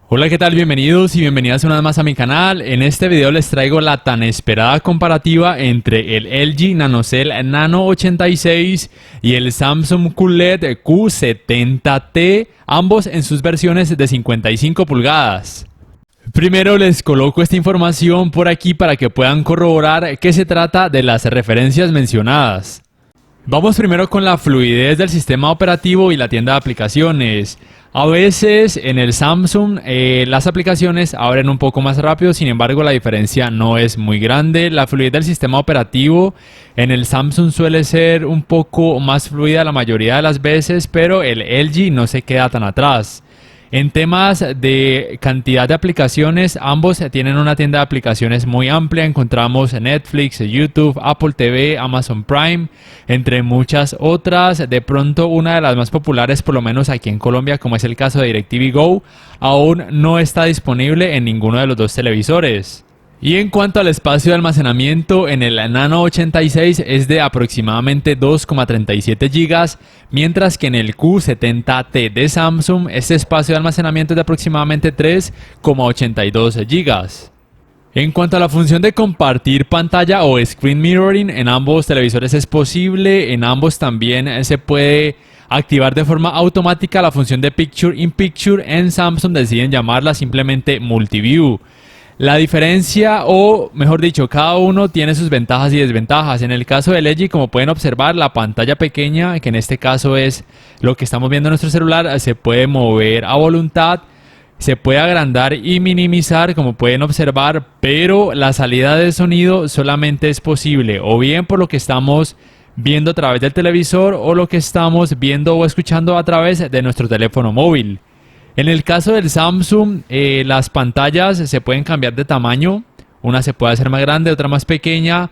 Hola, ¿qué tal? Bienvenidos y bienvenidas una vez más a mi canal. En este video les traigo la tan esperada comparativa entre el LG NanoCell Nano 86 y el Samsung QLED Q70T, ambos en sus versiones de 55 pulgadas. Primero les coloco esta información por aquí para que puedan corroborar que se trata de las referencias mencionadas. Vamos primero con la fluidez del sistema operativo y la tienda de aplicaciones. A veces en el Samsung las aplicaciones abren un poco más rápido, sin embargo la diferencia no es muy grande. La fluidez del sistema operativo en el Samsung suele ser un poco más fluida la mayoría de las veces, pero el LG no se queda tan atrás. En temas de cantidad de aplicaciones, ambos tienen una tienda de aplicaciones muy amplia. Encontramos Netflix, YouTube, Apple TV, Amazon Prime, entre muchas otras. De pronto, una de las más populares, por lo menos aquí en Colombia, como es el caso de DirecTV Go, aún no está disponible en ninguno de los dos televisores. Y en cuanto al espacio de almacenamiento, en el Nano 86 es de aproximadamente 2,37 GB, mientras que en el Q70T de Samsung este espacio de almacenamiento es de aproximadamente 3,82 GB. En cuanto a la función de compartir pantalla o screen mirroring, en ambos televisores es posible. En ambos también se puede activar de forma automática la función de Picture in Picture. En Samsung deciden llamarla simplemente Multiview. La diferencia, o mejor dicho, cada uno tiene sus ventajas y desventajas. En el caso del LG, como pueden observar, la pantalla pequeña, que en este caso es lo que estamos viendo en nuestro celular, se puede mover a voluntad, se puede agrandar y minimizar, como pueden observar, pero la salida de sonido solamente es posible o bien por lo que estamos viendo a través del televisor o lo que estamos viendo o escuchando a través de nuestro teléfono móvil. En el caso del Samsung, las pantallas se pueden cambiar de tamaño. Una se puede hacer más grande, otra más pequeña.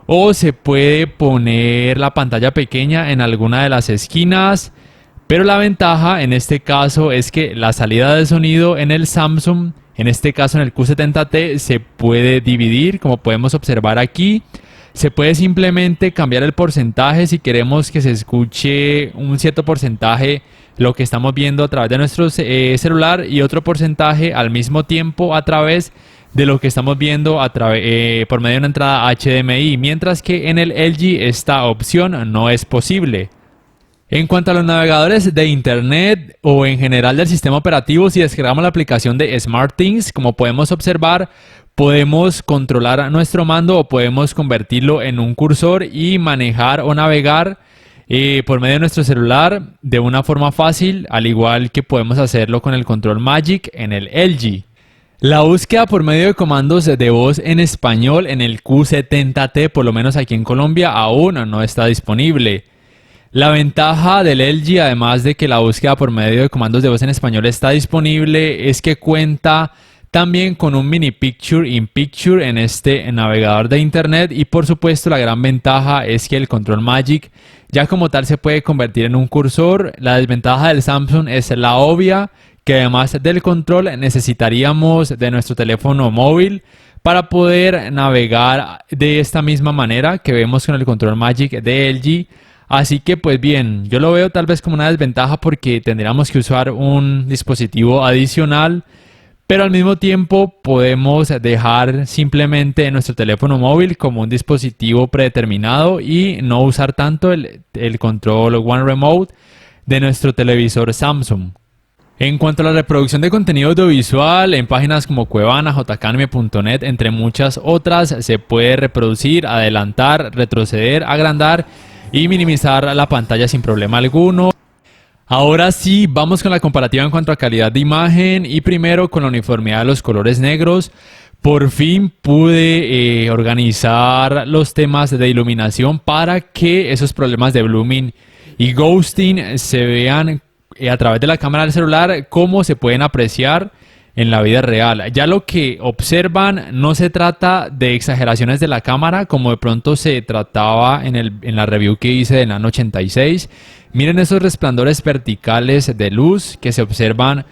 O se puede poner la pantalla pequeña en alguna de las esquinas. Pero la ventaja en este caso es que la salida de sonido en el Samsung, en este caso en el Q70T, se puede dividir, como podemos observar aquí. Se puede simplemente cambiar el porcentaje si queremos que se escuche un cierto porcentaje lo que estamos viendo a través de nuestro celular y otro porcentaje al mismo tiempo a través de lo que estamos viendo por medio de una entrada HDMI, mientras que en el LG esta opción no es posible. En cuanto a los navegadores de internet o en general del sistema operativo, si descargamos la aplicación de SmartThings, como podemos observar, podemos controlar nuestro mando o podemos convertirlo en un cursor y manejar o navegar por medio de nuestro celular de una forma fácil, al igual que podemos hacerlo con el control Magic en el LG. La búsqueda por medio de comandos de voz en español en el Q70T, por lo menos aquí en Colombia, aún no está disponible. La ventaja del LG, además de que la búsqueda por medio de comandos de voz en español está disponible, es que cuenta también con un mini Picture in Picture en este navegador de internet, y por supuesto la gran ventaja es que el control Magic ya como tal se puede convertir en un cursor. La desventaja del Samsung es la obvia, que además del control necesitaríamos de nuestro teléfono móvil para poder navegar de esta misma manera que vemos con el control Magic de LG. Así que pues bien, yo lo veo tal vez como una desventaja porque tendríamos que usar un dispositivo adicional, pero al mismo tiempo podemos dejar simplemente nuestro teléfono móvil como un dispositivo predeterminado y no usar tanto el control One Remote de nuestro televisor Samsung. En cuanto a la reproducción de contenido audiovisual, en páginas como Cuevana, jcanime.net, entre muchas otras, se puede reproducir, adelantar, retroceder, agrandar y minimizar la pantalla sin problema alguno. Ahora sí, vamos con la comparativa en cuanto a calidad de imagen y primero con la uniformidad de los colores negros. Por fin pude organizar los temas de iluminación para que esos problemas de blooming y ghosting se vean a través de la cámara del celular como se pueden apreciar en la vida real. Ya lo que observan no se trata de exageraciones de la cámara como de pronto se trataba en la review que hice del Nano 86. Miren esos resplandores verticales de luz que se observan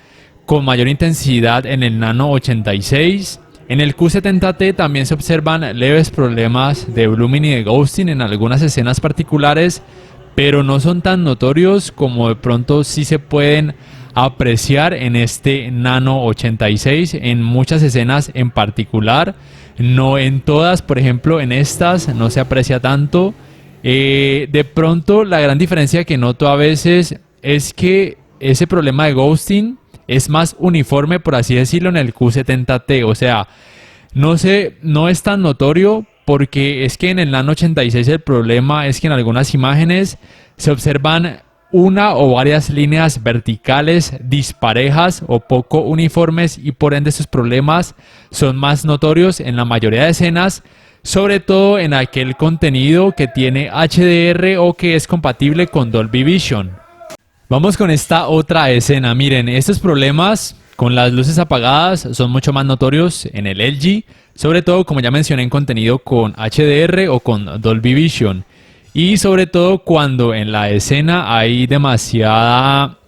con mayor intensidad en el Nano 86. En el Q70T también se observan leves problemas de blooming y de ghosting en algunas escenas particulares, pero no son tan notorios como de pronto sí se pueden apreciar en este Nano 86 en muchas escenas en particular, no en todas. Por ejemplo, en estas no se aprecia tanto. De pronto la gran diferencia que noto a veces es que ese problema de ghosting es más uniforme, por así decirlo, en el Q70T. O sea, no sé, no es tan notorio, porque es que en el Nano 86 el problema es que en algunas imágenes se observan una o varias líneas verticales disparejas o poco uniformes, y por ende estos problemas son más notorios en la mayoría de escenas, sobre todo en aquel contenido que tiene HDR o que es compatible con Dolby Vision. Vamos con esta otra escena. Miren, estos problemas con las luces apagadas son mucho más notorios en el LG, sobre todo, como ya mencioné, en contenido con HDR o con Dolby Vision. Y sobre todo cuando en la escena hay demasiado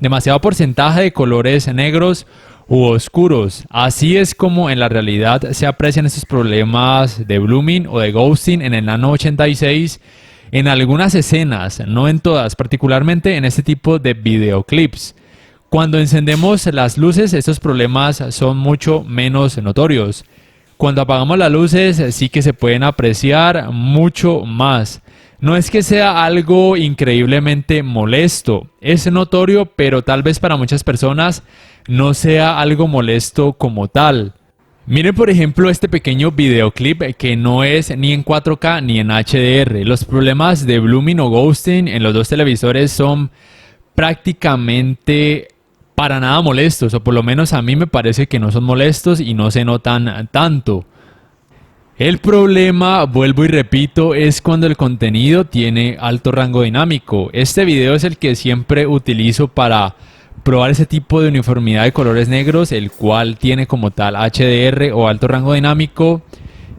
porcentaje de colores negros u oscuros. Así es como en la realidad se aprecian estos problemas de blooming o de ghosting en el Nano 86 en algunas escenas, no en todas, particularmente en este tipo de videoclips. Cuando encendemos las luces, estos problemas son mucho menos notorios. Cuando apagamos las luces, sí que se pueden apreciar mucho más. No es que sea algo increíblemente molesto, es notorio, pero tal vez para muchas personas no sea algo molesto como tal. Miren, por ejemplo, este pequeño videoclip que no es ni en 4K ni en HDR. Los problemas de blooming o ghosting en los dos televisores son prácticamente para nada molestos, o por lo menos a mí me parece que no son molestos y no se notan tanto. El problema, vuelvo y repito, es cuando el contenido tiene alto rango dinámico. Este video es el que siempre utilizo para probar ese tipo de uniformidad de colores negros, el cual tiene como tal HDR o alto rango dinámico.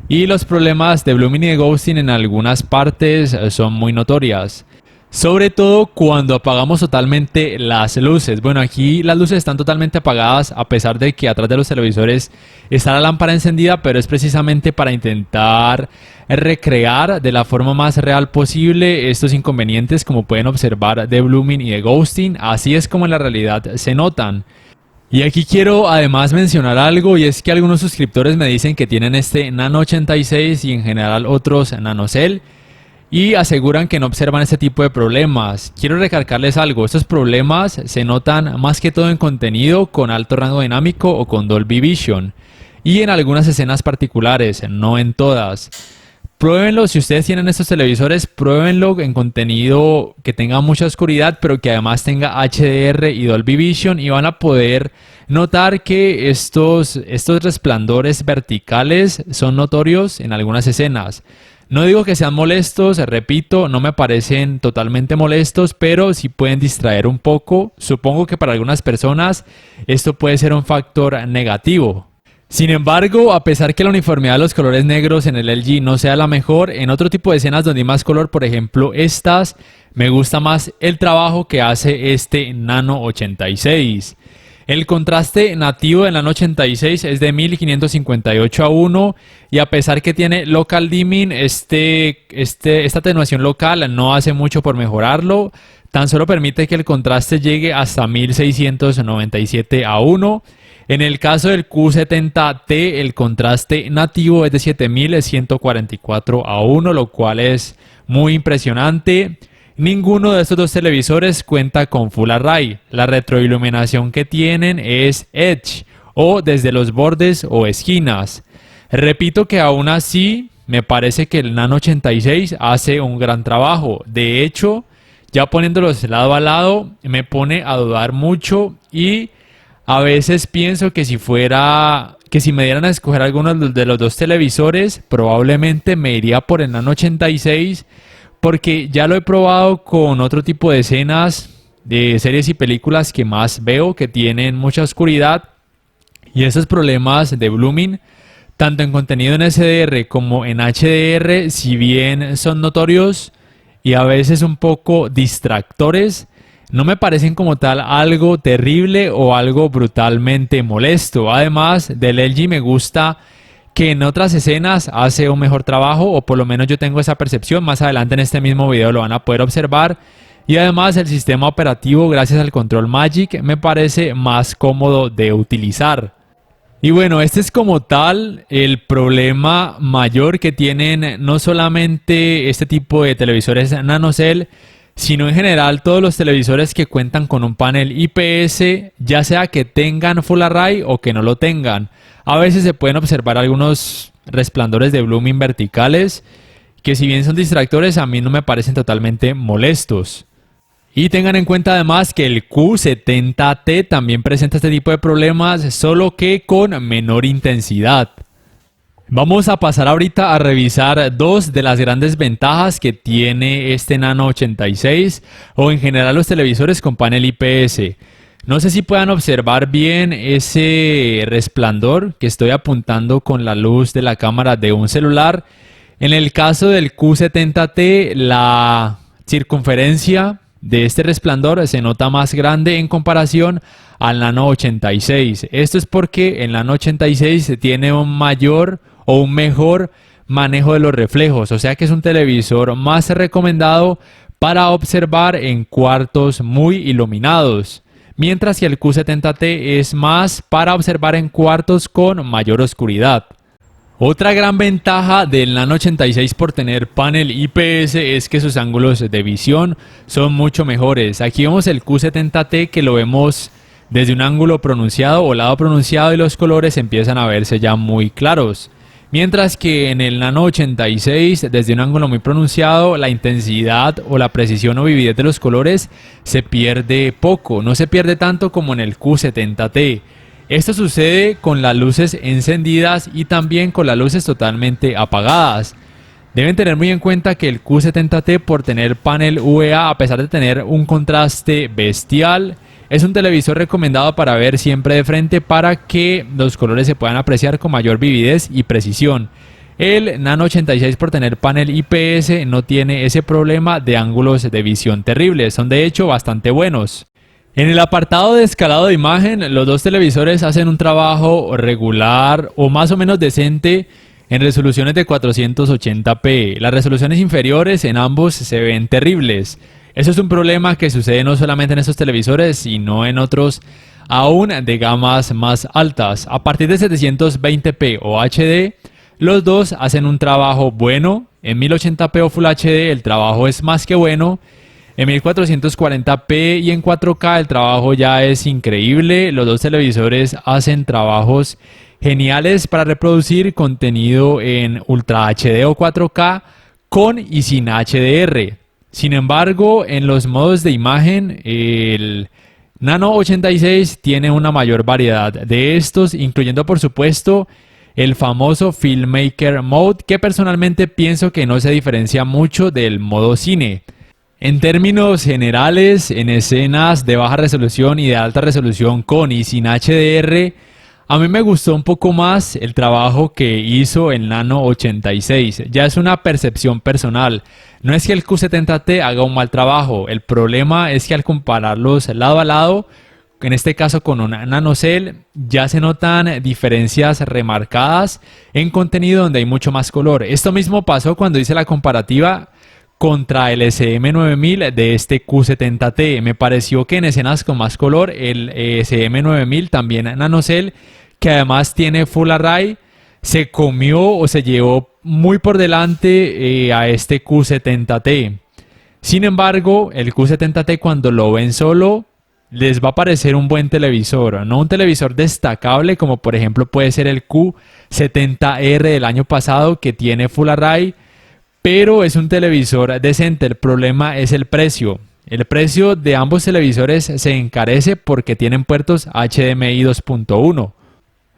Y los problemas de blooming y de ghosting en algunas partes son muy notorias. Sobre todo cuando apagamos totalmente las luces. Bueno, aquí las luces están totalmente apagadas, a pesar de que atrás de los televisores está la lámpara encendida, pero es precisamente para intentar recrear de la forma más real posible estos inconvenientes, como pueden observar, de blooming y de ghosting. Así es como en la realidad se notan. Y aquí quiero además mencionar algo, y es que algunos suscriptores me dicen que tienen este Nano 86 y en general otros NanoCell, y aseguran que no observan este tipo de problemas. Quiero recalcarles algo: estos problemas se notan más que todo en contenido con alto rango dinámico o con Dolby Vision, y en algunas escenas particulares, no en todas. Pruébenlo, si ustedes tienen estos televisores, pruébenlo en contenido que tenga mucha oscuridad, pero que además tenga HDR y Dolby Vision, y van a poder notar que estos resplandores verticales son notorios en algunas escenas. No digo que sean molestos, repito, no me parecen totalmente molestos, pero sí pueden distraer un poco. Supongo que para algunas personas esto puede ser un factor negativo. Sin embargo, a pesar que la uniformidad de los colores negros en el LG no sea la mejor, en otro tipo de escenas donde hay más color, por ejemplo estas, me gusta más el trabajo que hace este Nano 86. El contraste nativo del Nano 86 es de 1558:1, y a pesar que tiene local dimming, esta atenuación local no hace mucho por mejorarlo. Tan solo permite que el contraste llegue hasta 1697:1. En el caso del Q70T, el contraste nativo es de 7144:1, lo cual es muy impresionante. Ninguno de estos dos televisores cuenta con Full Array. La retroiluminación que tienen es Edge, o desde los bordes o esquinas. Repito que aún así me parece que el Nano 86 hace un gran trabajo. De hecho, ya poniéndolos lado a lado, me pone a dudar mucho, y a veces pienso que si me dieran a escoger alguno de los dos televisores, probablemente me iría por el Nano 86, porque ya lo he probado con otro tipo de escenas de series y películas que más veo, que tienen mucha oscuridad, y esos problemas de blooming, tanto en contenido en SDR como en HDR, si bien son notorios y a veces un poco distractores, no me parecen como tal algo terrible o algo brutalmente molesto. Además, del LG me gusta que en otras escenas hace un mejor trabajo, o por lo menos yo tengo esa percepción. Más adelante en este mismo video lo van a poder observar. y además el sistema operativo, gracias al control Magic, me parece más cómodo de utilizar. Y bueno, este es como tal el problema mayor que tienen no solamente este tipo de televisores NanoCell, sino en general todos los televisores que cuentan con un panel IPS, ya sea que tengan Full Array o que no lo tengan. A veces se pueden observar algunos resplandores de blooming verticales, que si bien son distractores, a mí no me parecen totalmente molestos. Y tengan en cuenta además que el Q70T también presenta este tipo de problemas, solo que con menor intensidad. Vamos a pasar ahorita a revisar dos de las grandes ventajas que tiene este Nano 86 o en general los televisores con panel IPS. No sé si puedan observar bien ese resplandor que estoy apuntando con la luz de la cámara de un celular. En el caso del Q70T, la circunferencia de este resplandor se nota más grande en comparación al Nano 86. Esto es porque el Nano 86 tiene un mayor o un mejor manejo de los reflejos, o sea que es un televisor más recomendado para observar en cuartos muy iluminados, mientras que el Q70T es más para observar en cuartos con mayor oscuridad. Otra gran ventaja del Nano 86 por tener panel IPS es que sus ángulos de visión son mucho mejores. Aquí vemos el Q70T que lo vemos desde un ángulo pronunciado o lado pronunciado y los colores empiezan a verse ya muy claros. Mientras que en el Nano 86, desde un ángulo muy pronunciado, la intensidad o la precisión o vividez de los colores se pierde poco, no se pierde tanto como en el Q70T. Esto sucede con las luces encendidas y también con las luces totalmente apagadas. Deben tener muy en cuenta que el Q70T, por tener panel UVA, a pesar de tener un contraste bestial, es un televisor recomendado para ver siempre de frente para que los colores se puedan apreciar con mayor vividez y precisión. El Nano 86, por tener panel IPS, no tiene ese problema de ángulos de visión terribles, son de hecho bastante buenos. En el apartado de escalado de imagen, los dos televisores hacen un trabajo regular o más o menos decente en resoluciones de 480p. Las resoluciones inferiores en ambos se ven terribles. Eso es un problema que sucede no solamente en estos televisores, sino en otros aún de gamas más altas. A partir de 720p o HD, los dos hacen un trabajo bueno. En 1080p o Full HD el trabajo es más que bueno. En 1440p y en 4K el trabajo ya es increíble. Los dos televisores hacen trabajos geniales para reproducir contenido en Ultra HD o 4K con y sin HDR. Sin embargo, en los modos de imagen, el Nano 86 tiene una mayor variedad de estos, incluyendo por supuesto el famoso Filmmaker Mode, que personalmente pienso que no se diferencia mucho del modo cine. En términos generales, en escenas de baja resolución y de alta resolución con y sin HDR, a mí me gustó un poco más el trabajo que hizo el Nano 86. Ya es una percepción personal. No es que el Q70T haga un mal trabajo. El problema es que al compararlos lado a lado, en este caso con un NanoCell, ya se notan diferencias remarcadas en contenido donde hay mucho más color. Esto mismo pasó cuando hice la comparativa contra el SM9000 de este Q70T. Me pareció que en escenas con más color, el SM9000 también NanoCell, que además tiene Full Array, se comió o se llevó muy por delante a este Q70T. Sin embargo, el Q70T cuando lo ven solo, les va a parecer un buen televisor, no un televisor destacable como por ejemplo puede ser el Q70R del año pasado que tiene Full Array, pero es un televisor decente. El problema es el precio. El precio de ambos televisores se encarece porque tienen puertos HDMI 2.1.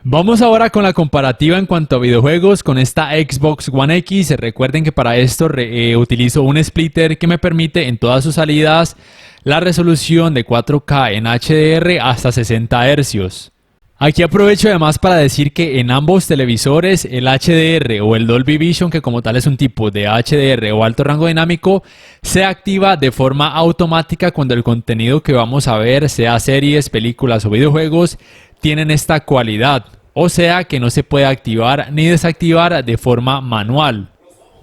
Vamos ahora con la comparativa en cuanto a videojuegos con esta Xbox One X. Recuerden que para esto utilizo un splitter que me permite en todas sus salidas la resolución de 4K en HDR hasta 60 Hz. Aquí aprovecho además para decir que en ambos televisores el HDR o el Dolby Vision, que como tal es un tipo de HDR o alto rango dinámico, se activa de forma automática cuando el contenido que vamos a ver, sea series, películas o videojuegos, tienen esta cualidad. O sea que no se puede activar ni desactivar de forma manual.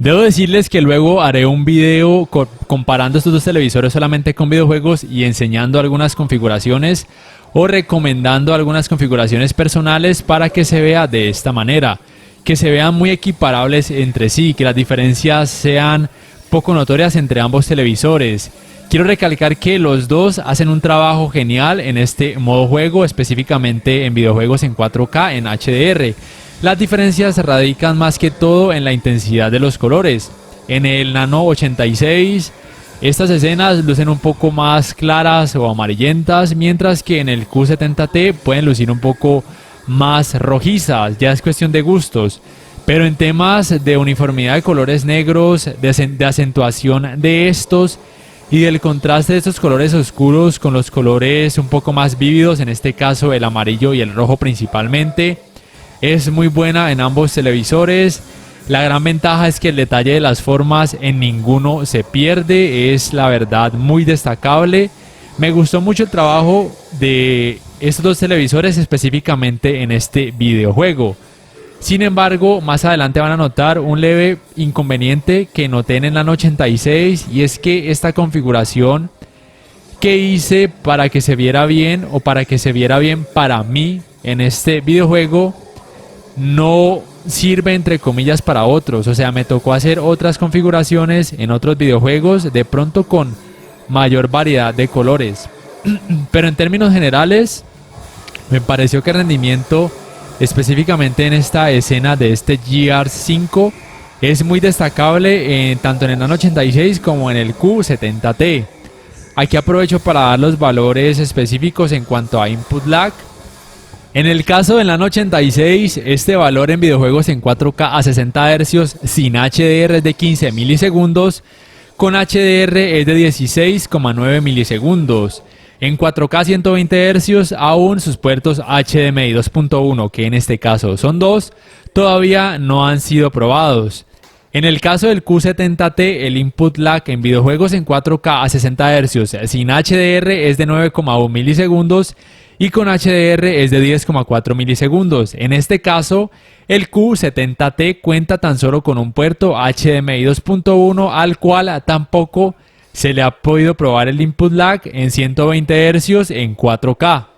Debo decirles que luego haré un video comparando estos dos televisores solamente con videojuegos y enseñando algunas configuraciones o recomendando algunas configuraciones personales para que se vea de esta manera, que se vean muy equiparables entre sí, que las diferencias sean poco notorias entre ambos televisores. Quiero recalcar que los dos hacen un trabajo genial en este modo juego, específicamente en videojuegos en 4K en HDR. Las diferencias radican más que todo en la intensidad de los colores. En el Nano 86 estas escenas lucen un poco más claras o amarillentas, mientras que en el Q70T pueden lucir un poco más rojizas, ya es cuestión de gustos. Pero en temas de uniformidad de colores negros, de acentuación de estos y del contraste de estos colores oscuros con los colores un poco más vívidos, en este caso el amarillo y el rojo principalmente, es muy buena en ambos televisores. La gran ventaja es que el detalle de las formas en ninguno se pierde, es la verdad muy destacable. Me gustó mucho el trabajo de estos dos televisores específicamente en este videojuego. Sin embargo, más adelante van a notar un leve inconveniente que noté en el Nano 86, y es que esta configuración que hice para que se viera bien, o para que se viera bien para mí en este videojuego, no sirve entre comillas para otros. O sea, me tocó hacer otras configuraciones en otros videojuegos, de pronto con mayor variedad de colores. Pero en términos generales, me pareció que el rendimiento, específicamente en esta escena de este GR5, es muy destacable tanto en el Nano 86 como en el Q70T. Aquí aprovecho para dar los valores específicos en cuanto a input lag. En el caso del Nano 86, este valor en videojuegos en 4K a 60 Hz sin HDR es de 15 milisegundos, con HDR es de 16,9 milisegundos. En 4K 120 Hz aún sus puertos HDMI 2.1, que en este caso son dos, todavía no han sido probados. En el caso del Q70T, el input lag en videojuegos en 4K a 60 Hz sin HDR es de 9,1 milisegundos y con HDR es de 10,4 milisegundos. En este caso, el Q70T cuenta tan solo con un puerto HDMI 2.1 al cual tampoco se le ha podido probar el input lag en 120 Hz en 4K.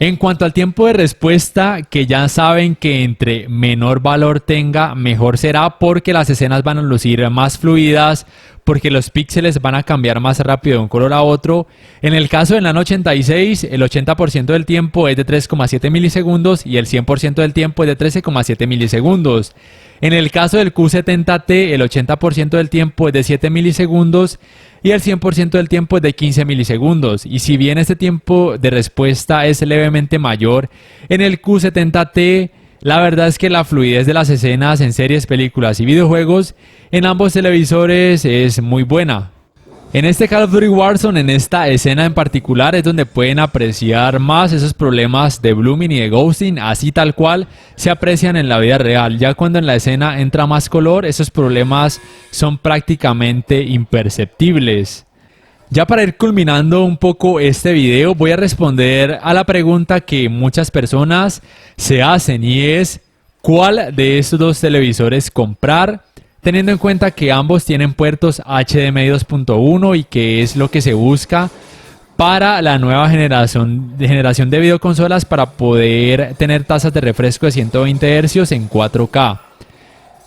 En cuanto al tiempo de respuesta, que ya saben que entre menor valor tenga, mejor será, porque las escenas van a lucir más fluidas, porque los píxeles van a cambiar más rápido de un color a otro. En el caso del Nano 86, el 80% del tiempo es de 3,7 milisegundos y el 100% del tiempo es de 13,7 milisegundos. En el caso del Q70T, el 80% del tiempo es de 7 milisegundos y el 100% del tiempo es de 15 milisegundos. Y si bien este tiempo de respuesta es levemente mayor en el Q70T, la verdad es que la fluidez de las escenas en series, películas y videojuegos en ambos televisores es muy buena. En este Call of Duty Warzone, en esta escena en particular, es donde pueden apreciar más esos problemas de blooming y de ghosting, así tal cual se aprecian en la vida real. Ya cuando en la escena entra más color, esos problemas son prácticamente imperceptibles. Ya para ir culminando un poco este video, voy a responder a la pregunta que muchas personas se hacen, y es: ¿cuál de estos dos televisores comprar? Teniendo en cuenta que ambos tienen puertos HDMI 2.1 y que es lo que se busca para la nueva generación de videoconsolas, para poder tener tasas de refresco de 120 Hz en 4K.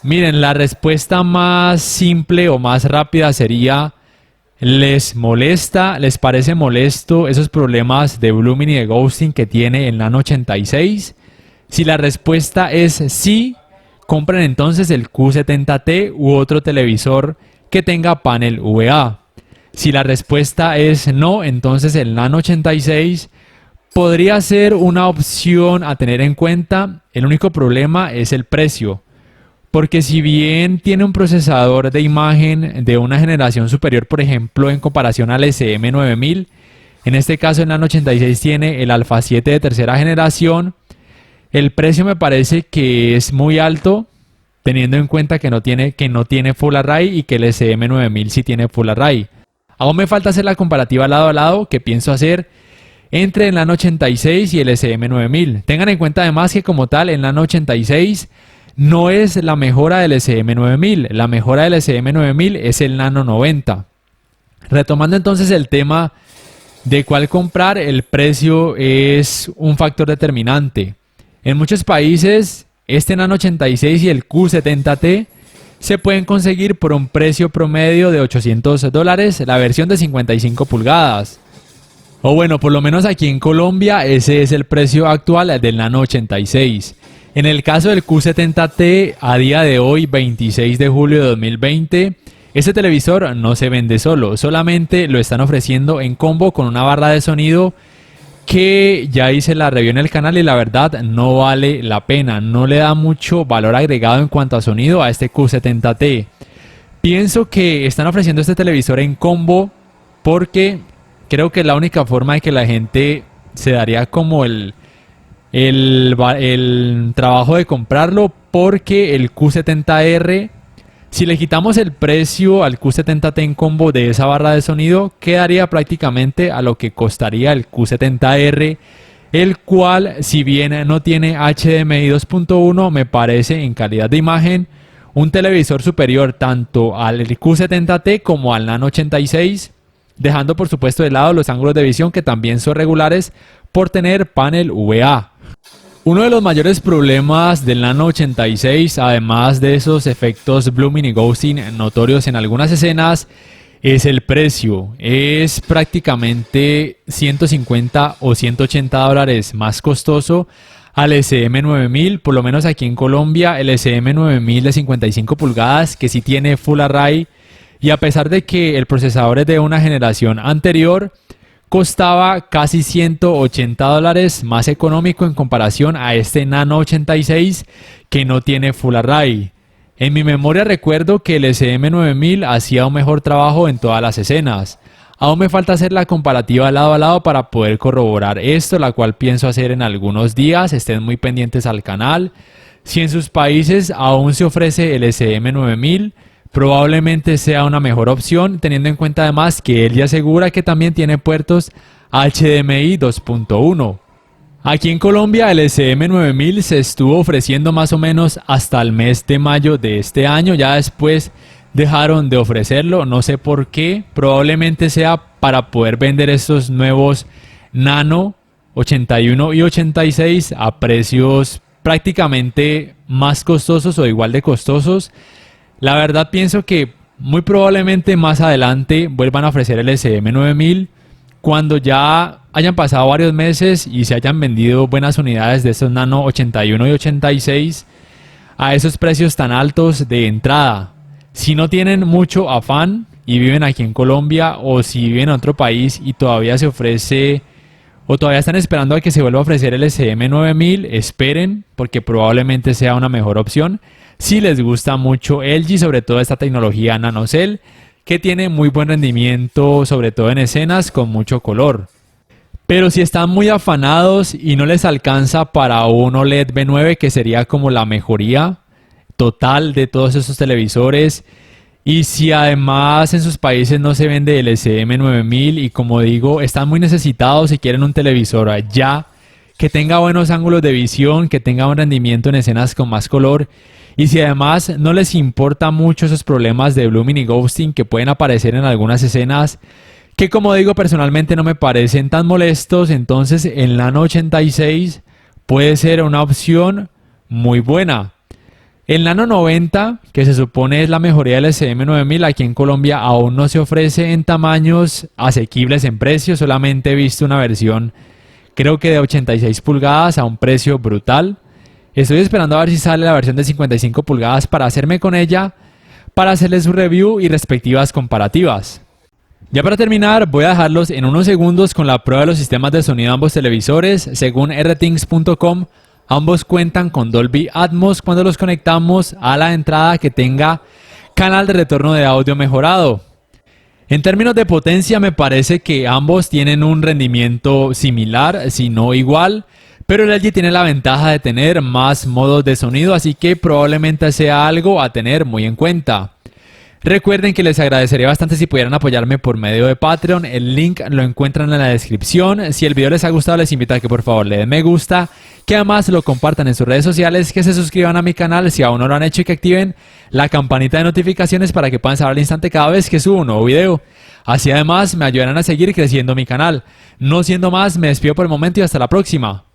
Miren, la respuesta más simple o más rápida sería: ¿les molesta, les parece molesto esos problemas de blooming y de ghosting que tiene el Nano 86? Si la respuesta es sí, compren entonces el Q70T u otro televisor que tenga panel VA. Si la respuesta es no, entonces el Nano 86 podría ser una opción a tener en cuenta. El único problema es el precio, porque si bien tiene un procesador de imagen de una generación superior, por ejemplo, en comparación al SM9000, en este caso el Nano 86 tiene el Alpha 7 de tercera generación, el precio me parece que es muy alto, teniendo en cuenta que no tiene Full Array y que el SM9000 sí tiene Full Array. Aún me falta hacer la comparativa lado a lado que pienso hacer entre el Nano 86 y el SM9000. Tengan en cuenta además que como tal el Nano 86 no es la mejora del SM9000. La mejora del SM9000 es el Nano 90. Retomando entonces el tema de cuál comprar, el precio es un factor determinante. En muchos países, este Nano 86 y el Q70T se pueden conseguir por un precio promedio de $800, la versión de 55 pulgadas. O bueno, por lo menos aquí en Colombia ese es el precio actual del Nano 86. En el caso del Q70T, a día de hoy, 26 de julio de 2020, este televisor no se vende solo, solamente lo están ofreciendo en combo con una barra de sonido que ya hice la review en el canal y la verdad no vale la pena, no le da mucho valor agregado en cuanto a sonido a este Q70T. Pienso que están ofreciendo este televisor en combo porque creo que es la única forma de que la gente se daría como el trabajo de comprarlo, porque el Q70R, si le quitamos el precio al Q70T en combo de esa barra de sonido, quedaría prácticamente a lo que costaría el Q70R, el cual, si bien no tiene HDMI 2.1, me parece en calidad de imagen un televisor superior tanto al Q70T como al Nano 86, dejando por supuesto de lado los ángulos de visión que también son regulares por tener panel VA. Uno de los mayores problemas del Nano 86, además de esos efectos blooming y ghosting notorios en algunas escenas, es el precio. Es prácticamente 150 o 180 dólares más costoso al SM9000, por lo menos aquí en Colombia, el SM9000 de 55 pulgadas, que sí tiene Full Array, y a pesar de que el procesador es de una generación anterior, costaba casi 180 dólares más económico en comparación a este Nano 86 que no tiene Full Array. En mi memoria recuerdo que el SM9000 hacía un mejor trabajo en todas las escenas. Aún me falta hacer la comparativa lado a lado para poder corroborar esto, la cual pienso hacer en algunos días. Estén muy pendientes al canal. Si en sus países aún se ofrece el SM9000, probablemente sea una mejor opción, teniendo en cuenta además que él ya asegura que también tiene puertos HDMI 2.1. Aquí en Colombia el SM9000 se estuvo ofreciendo más o menos hasta el mes de mayo de este año, ya después dejaron de ofrecerlo, no sé por qué, probablemente sea para poder vender estos nuevos Nano 81 y 86 a precios prácticamente más costosos o igual de costosos. La verdad pienso que muy probablemente más adelante vuelvan a ofrecer el SM9000 cuando ya hayan pasado varios meses y se hayan vendido buenas unidades de estos Nano 81 y 86 a esos precios tan altos de entrada. Si no tienen mucho afán y viven aquí en Colombia, o si viven en otro país y todavía se ofrece o todavía están esperando a que se vuelva a ofrecer el SM9000, esperen, porque probablemente sea una mejor opción. Si les gusta mucho LG, sobre todo esta tecnología NanoCell, que tiene muy buen rendimiento, sobre todo en escenas con mucho color. Pero si están muy afanados y no les alcanza para un OLED B9, que sería como la mejoría total de todos esos televisores, y si además en sus países no se vende el SM9000 y, como digo, están muy necesitados y quieren un televisor ya que tenga buenos ángulos de visión, que tenga un rendimiento en escenas con más color, y si además no les importa mucho esos problemas de blooming y ghosting que pueden aparecer en algunas escenas, que como digo personalmente no me parecen tan molestos, entonces el Nano 86 puede ser una opción muy buena. El Nano 90, que se supone es la mejoría del SM9000, aquí en Colombia aún no se ofrece en tamaños asequibles en precio, solamente he visto una versión creo que de 86 pulgadas a un precio brutal. Estoy esperando a ver si sale la versión de 55 pulgadas para hacerme con ella, para hacerles su review y respectivas comparativas. Ya para terminar, voy a dejarlos en unos segundos con la prueba de los sistemas de sonido de ambos televisores. Según rthings.com, ambos cuentan con Dolby Atmos cuando los conectamos a la entrada que tenga canal de retorno de audio mejorado. En términos de potencia me parece que ambos tienen un rendimiento similar, si no igual, pero el LG tiene la ventaja de tener más modos de sonido, así que probablemente sea algo a tener muy en cuenta. Recuerden que les agradecería bastante si pudieran apoyarme por medio de Patreon. El link lo encuentran en la descripción. Si el video les ha gustado, les invito a que por favor le den me gusta, que además lo compartan en sus redes sociales, que se suscriban a mi canal si aún no lo han hecho y que activen la campanita de notificaciones para que puedan saber al instante cada vez que subo un nuevo video. Así además me ayudarán a seguir creciendo mi canal. No siendo más, me despido por el momento y hasta la próxima.